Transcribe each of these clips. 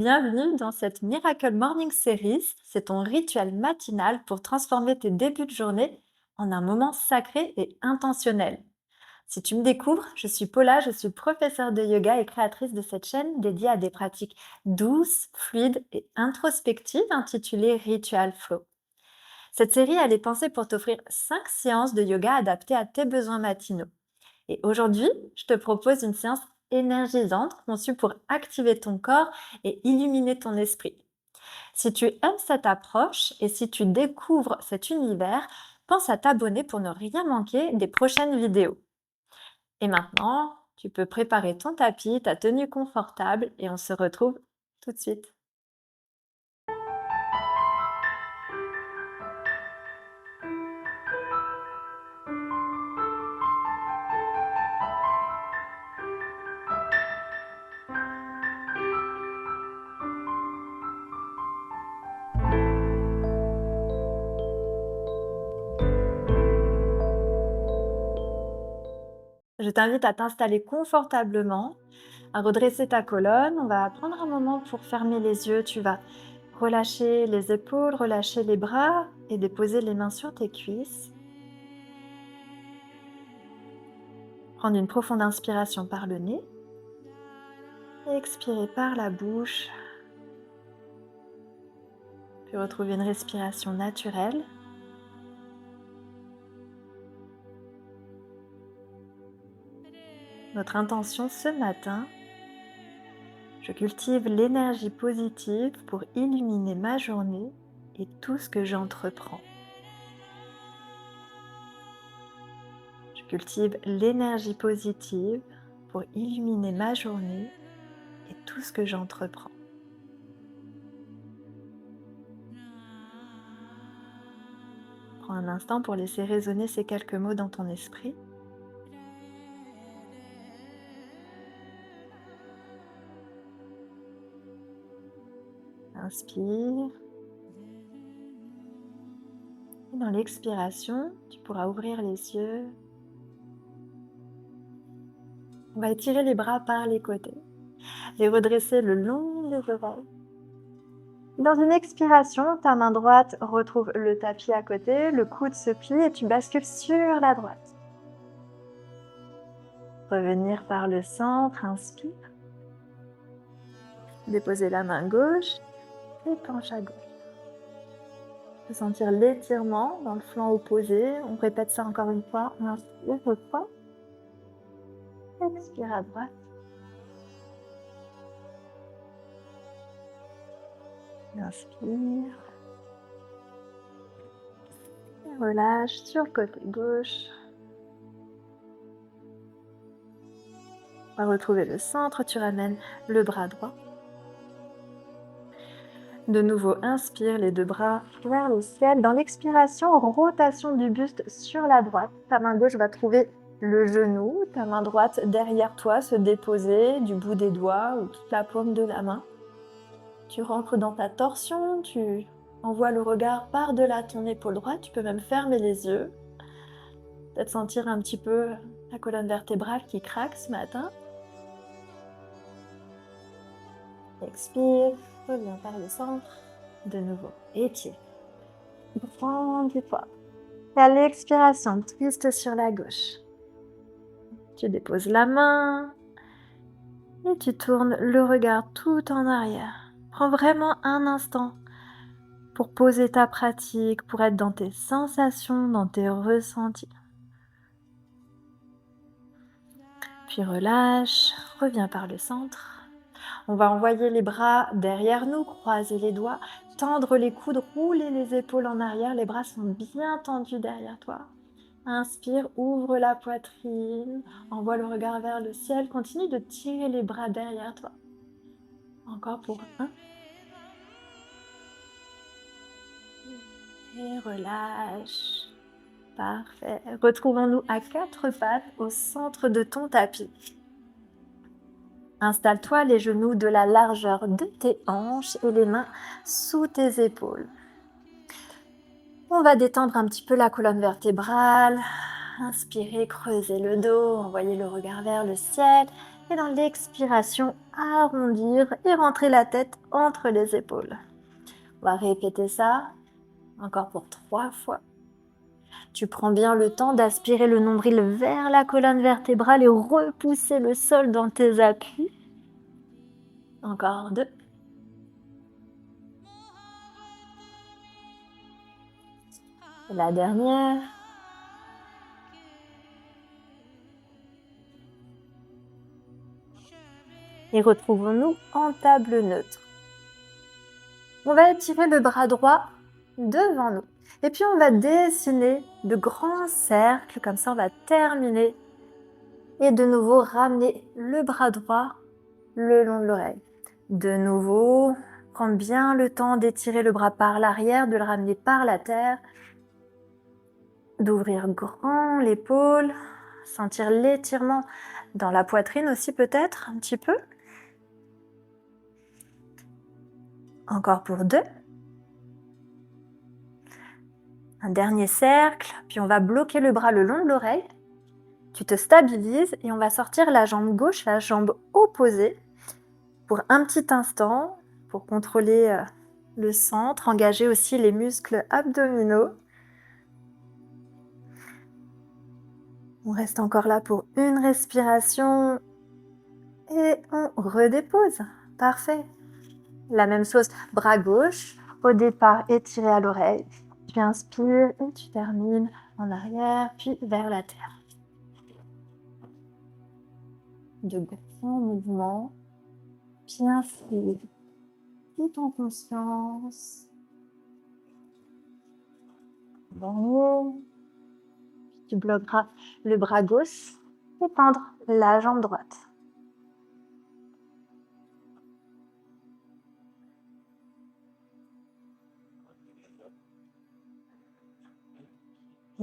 Bienvenue dans cette Miracle Morning Series. C'est ton rituel matinal pour transformer tes débuts de journée en un moment sacré et intentionnel. Si tu me découvres, je suis Paula, je suis professeure de yoga et créatrice de cette chaîne dédiée à des pratiques douces, fluides et introspectives intitulée Ritual Flow. Cette série, elle est pensée pour t'offrir 5 séances de yoga adaptées à tes besoins matinaux. Et aujourd'hui, je te propose une séance énergisante conçue pour activer ton corps et illuminer ton esprit. Si tu aimes cette approche et si tu découvres cet univers, pense à t'abonner pour ne rien manquer des prochaines vidéos. Et maintenant, tu peux préparer ton tapis, ta tenue confortable et on se retrouve tout de suite. Je t'invite à t'installer confortablement, à redresser ta colonne. On va prendre un moment pour fermer les yeux. Tu vas relâcher les épaules, relâcher les bras et déposer les mains sur tes cuisses. Prendre une profonde inspiration par le nez et expirer par la bouche. Puis retrouver une respiration naturelle. Notre intention ce matin, je cultive l'énergie positive pour illuminer ma journée et tout ce que j'entreprends. Je cultive l'énergie positive pour illuminer ma journée et tout ce que j'entreprends. Prends un instant pour laisser résonner ces quelques mots dans ton esprit. Inspire. Et dans l'expiration, tu pourras ouvrir les yeux. On va étirer les bras par les côtés, les redresser le long des oreilles. Dans une expiration, ta main droite retrouve le tapis à côté, le coude se plie et tu bascules sur la droite. Revenir par le centre, inspire. Déposer la main gauche et penche à gauche. Tu peux sentir l'étirement dans le flanc opposé. On répète ça encore une fois. Inspire, reprends. Expire à droite. Inspire. Et relâche sur le côté gauche. On va retrouver le centre. Tu ramènes le bras droit. De nouveau, inspire les deux bras vers le ciel. Dans l'expiration, rotation du buste sur la droite. Ta main gauche va trouver le genou, ta main droite derrière toi se déposer du bout des doigts ou toute la paume de la main. Tu rentres dans ta torsion, tu envoies le regard par-delà ton épaule droite. Tu peux même fermer les yeux. Peut-être sentir un petit peu la colonne vertébrale qui craque ce matin. Expire, reviens par le centre. De nouveau, étire. Prends du poids. Et à l'expiration, twist sur la gauche. Tu déposes la main et tu tournes le regard tout en arrière. Prends vraiment un instant pour poser ta pratique, pour être dans tes sensations, dans tes ressentis. Puis relâche, reviens par le centre. On va envoyer les bras derrière nous, croiser les doigts, tendre les coudes, rouler les épaules en arrière. Les bras sont bien tendus derrière toi. Inspire, ouvre la poitrine, envoie le regard vers le ciel. Continue de tirer les bras derrière toi. Encore pour un. Et relâche. Parfait. Retrouvons-nous à quatre pattes au centre de ton tapis. Installe-toi les genoux de la largeur de tes hanches et les mains sous tes épaules. On va détendre un petit peu la colonne vertébrale. Inspirez, creusez le dos, envoyez le regard vers le ciel. Et dans l'expiration, arrondir et rentrer la tête entre les épaules. On va répéter ça encore pour 3 fois. Tu prends bien le temps d'aspirer le nombril vers la colonne vertébrale et repousser le sol dans tes appuis. Encore 2. Et la dernière. Et retrouvons-nous en table neutre. On va étirer le bras droit devant nous. Et puis on va dessiner de grands cercles, comme ça on va terminer. Et de nouveau ramener le bras droit le long de l'oreille. De nouveau, prends bien le temps d'étirer le bras par l'arrière, de le ramener par la terre, d'ouvrir grand l'épaule, sentir l'étirement dans la poitrine aussi peut-être un petit peu. Encore pour 2. Un dernier cercle, puis on va bloquer le bras le long de l'oreille. Tu te stabilises et on va sortir la jambe gauche, la jambe opposée pour un petit instant, pour contrôler le centre, engager aussi les muscles abdominaux. On reste encore là pour une respiration et on redépose. Parfait. La même chose, bras gauche, au départ étiré à l'oreille. Tu inspires et tu termines en arrière, puis vers la terre. De grands mouvements, bien fluides, tout en conscience. Bon. Tu bloqueras le bras gauche et tendre la jambe droite.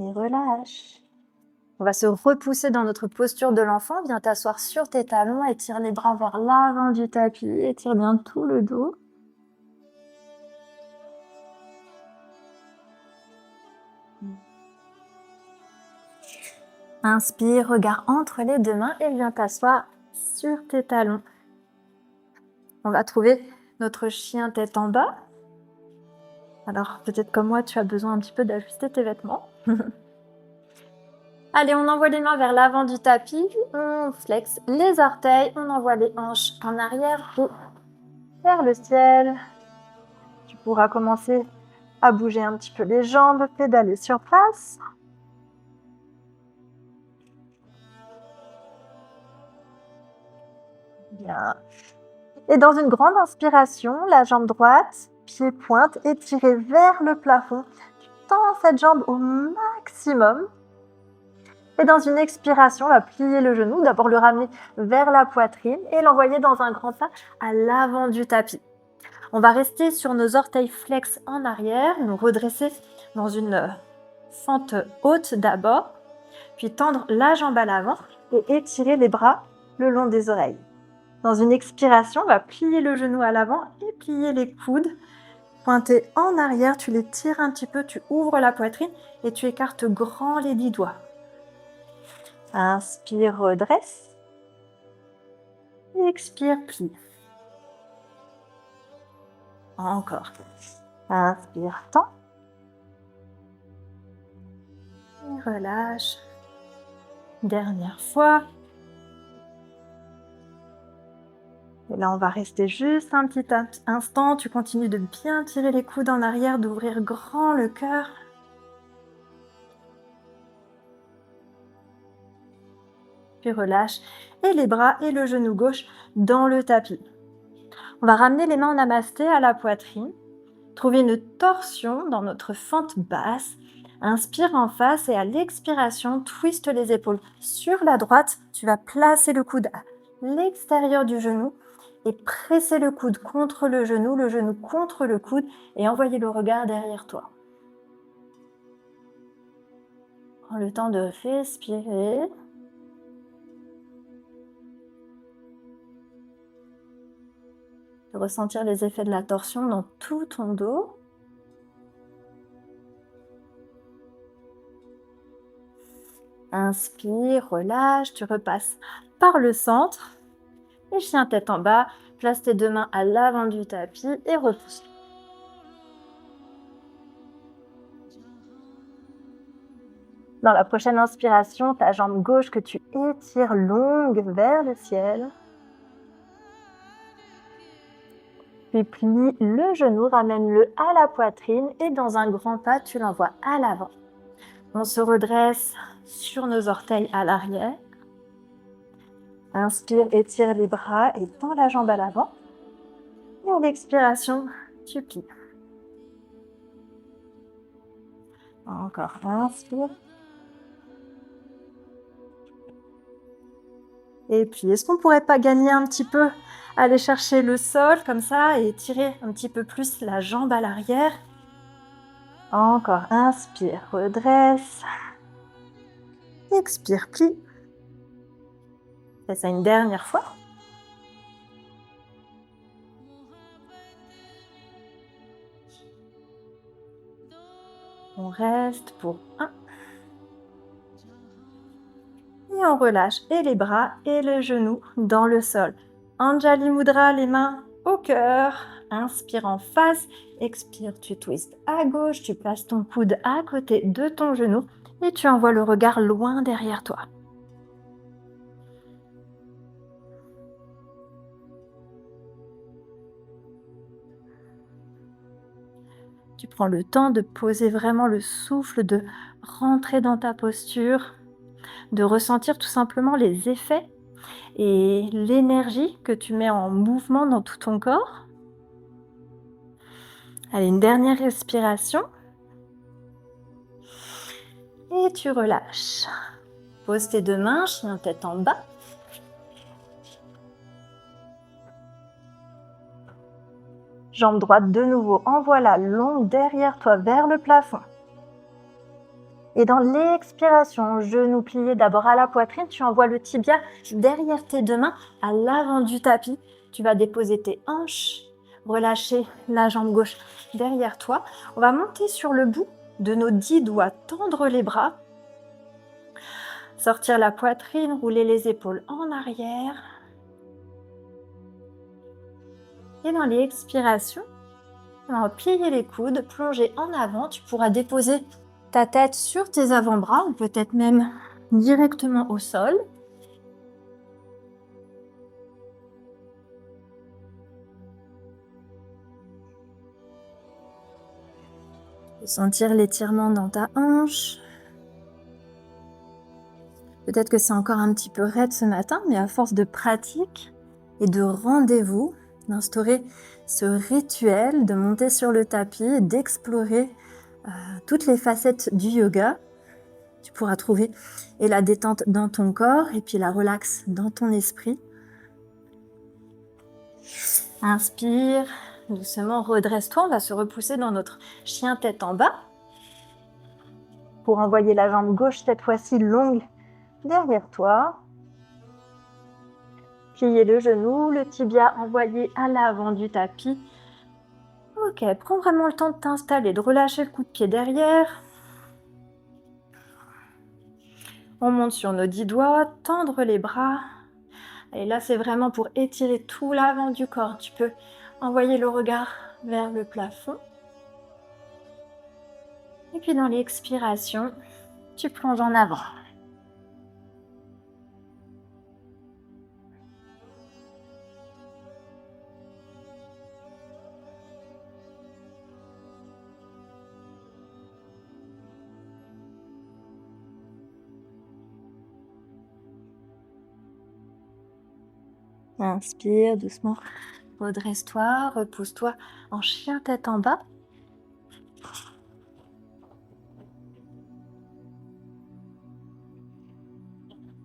Et relâche. On va se repousser dans notre posture de l'enfant. Viens t'asseoir sur tes talons, étire les bras vers l'avant du tapis, étire bien tout le dos. Inspire, regard entre les 2 mains et viens t'asseoir sur tes talons. On va trouver notre chien tête en bas. Alors peut-être comme moi, tu as besoin un petit peu d'ajuster tes vêtements. Allez, on envoie les mains vers l'avant du tapis, on flexe les orteils, on envoie les hanches en arrière et vers le ciel. Tu pourras commencer à bouger un petit peu les jambes, pédaler sur place. Bien. Et dans une grande inspiration, la jambe droite, pied pointe, étirée vers le plafond. Tu tends cette jambe au maximum. Et dans une expiration, on va plier le genou, d'abord le ramener vers la poitrine et l'envoyer dans un grand pas à l'avant du tapis. On va rester sur nos orteils flex en arrière, nous redresser dans une fente haute d'abord, puis tendre la jambe à l'avant et étirer les bras le long des oreilles. Dans une expiration, on va plier le genou à l'avant et plier les coudes. Pointer en arrière, tu les tires un petit peu, tu ouvres la poitrine et tu écartes grand les 10 doigts. Inspire, redresse. Expire, plie. Encore. Inspire, tend. Et relâche. Dernière fois. Et là, on va rester juste un petit instant. Tu continues de bien tirer les coudes en arrière, d'ouvrir grand le cœur. Puis relâche. Et les bras et le genou gauche dans le tapis. On va ramener les mains en namasté à la poitrine. Trouver une torsion dans notre fente basse. Inspire en face et à l'expiration, twiste les épaules. Sur la droite, tu vas placer le coude à l'extérieur du genou et presser le coude contre le genou contre le coude et envoyer le regard derrière toi. Prends le temps de respirer. De ressentir les effets de la torsion dans tout ton dos. Inspire, relâche, tu repasses par le centre. Et chien tête en bas, place tes deux mains à l'avant du tapis et repousse. Dans la prochaine inspiration, ta jambe gauche que tu étires longue vers le ciel. Puis plie le genou, ramène-le à la poitrine et dans un grand pas, tu l'envoies à l'avant. On se redresse sur nos orteils à l'arrière. Inspire, étire les bras et tends la jambe à l'avant. Et à l'expiration, tu plies. Encore, inspire. Et puis, est-ce qu'on pourrait pas gagner un petit peu, aller chercher le sol comme ça et tirer un petit peu plus la jambe à l'arrière? Encore, inspire, redresse. Expire, plie. Fais ça une dernière fois. On reste pour 1. Et on relâche et les bras et les genoux dans le sol. Anjali Mudra, les mains au cœur. Inspire en face, expire, tu twistes à gauche, tu places ton coude à côté de ton genou et tu envoies le regard loin derrière toi. Tu prends le temps de poser vraiment le souffle, de rentrer dans ta posture, de ressentir tout simplement les effets et l'énergie que tu mets en mouvement dans tout ton corps. Allez, une dernière respiration. Et tu relâches. Pose tes deux mains, chien tête en bas. Jambe droite de nouveau, envoie-la longue derrière toi vers le plafond. Et dans l'expiration, genou plié d'abord à la poitrine, tu envoies le tibia derrière tes deux mains à l'avant du tapis. Tu vas déposer tes hanches, relâcher la jambe gauche derrière toi. On va monter sur le bout de nos 10 doigts, tendre les bras, sortir la poitrine, rouler les épaules en arrière. Et dans les expirations, on va plier les coudes, plonger en avant. Tu pourras déposer ta tête sur tes avant-bras ou peut-être même directement au sol. Sentir l'étirement dans ta hanche. Peut-être que c'est encore un petit peu raide ce matin, mais à force de pratique et de rendez-vous, d'instaurer ce rituel, de monter sur le tapis et d'explorer toutes les facettes du yoga, tu pourras trouver et la détente dans ton corps et puis la relaxe dans ton esprit. Inspire, doucement redresse-toi, on va se repousser dans notre chien tête en bas pour envoyer la jambe gauche cette fois-ci longue derrière toi. Plier le genou, le tibia envoyé à l'avant du tapis. Ok, prends vraiment le temps de t'installer, de relâcher le coup de pied derrière. On monte sur nos 10 doigts, tendre les bras. Et là, c'est vraiment pour étirer tout l'avant du corps. Tu peux envoyer le regard vers le plafond. Et puis dans l'expiration, tu plonges en avant. Inspire doucement, redresse-toi, repose-toi en chien tête en bas.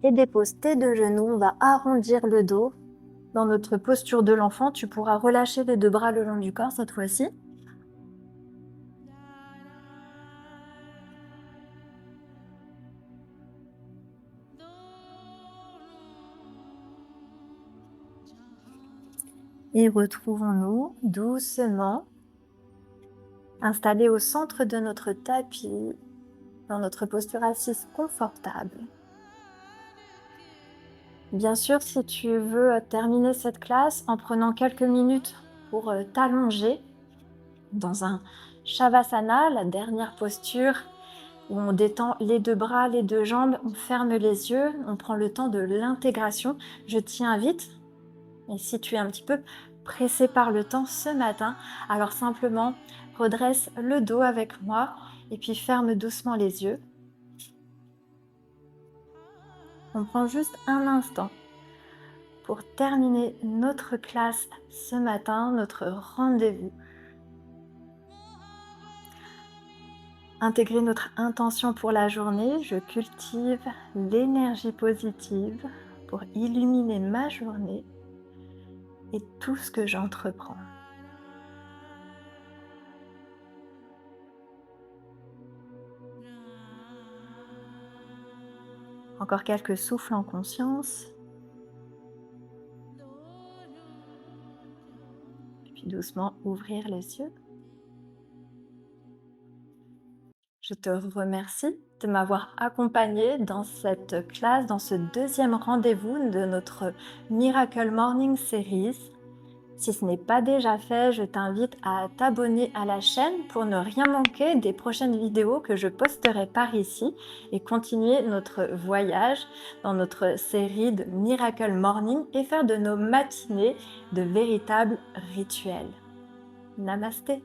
Et dépose tes deux genoux, on va arrondir le dos. Dans notre posture de l'enfant, tu pourras relâcher les deux bras le long du corps cette fois-ci. Et retrouvons-nous doucement, installés au centre de notre tapis, dans notre posture assise confortable. Bien sûr, si tu veux terminer cette classe en prenant quelques minutes pour t'allonger dans un Shavasana, la dernière posture où on détend les deux bras, les deux jambes, on ferme les yeux, on prend le temps de l'intégration. Je t'y invite. Et si tu es un petit peu pressé par le temps ce matin, alors simplement redresse le dos avec moi et puis ferme doucement les yeux. On prend juste un instant pour terminer notre classe ce matin, notre rendez-vous. Intégrer notre intention pour la journée, je cultive l'énergie positive pour illuminer ma journée et tout ce que j'entreprends. Encore quelques souffles en conscience, puis doucement ouvrir les yeux. Je te remercie de m'avoir accompagnée dans cette classe, dans ce deuxième rendez-vous de notre Miracle Morning Series. Si ce n'est pas déjà fait, je t'invite à t'abonner à la chaîne pour ne rien manquer des prochaines vidéos que je posterai par ici et continuer notre voyage dans notre série de Miracle Morning et faire de nos matinées de véritables rituels. Namasté!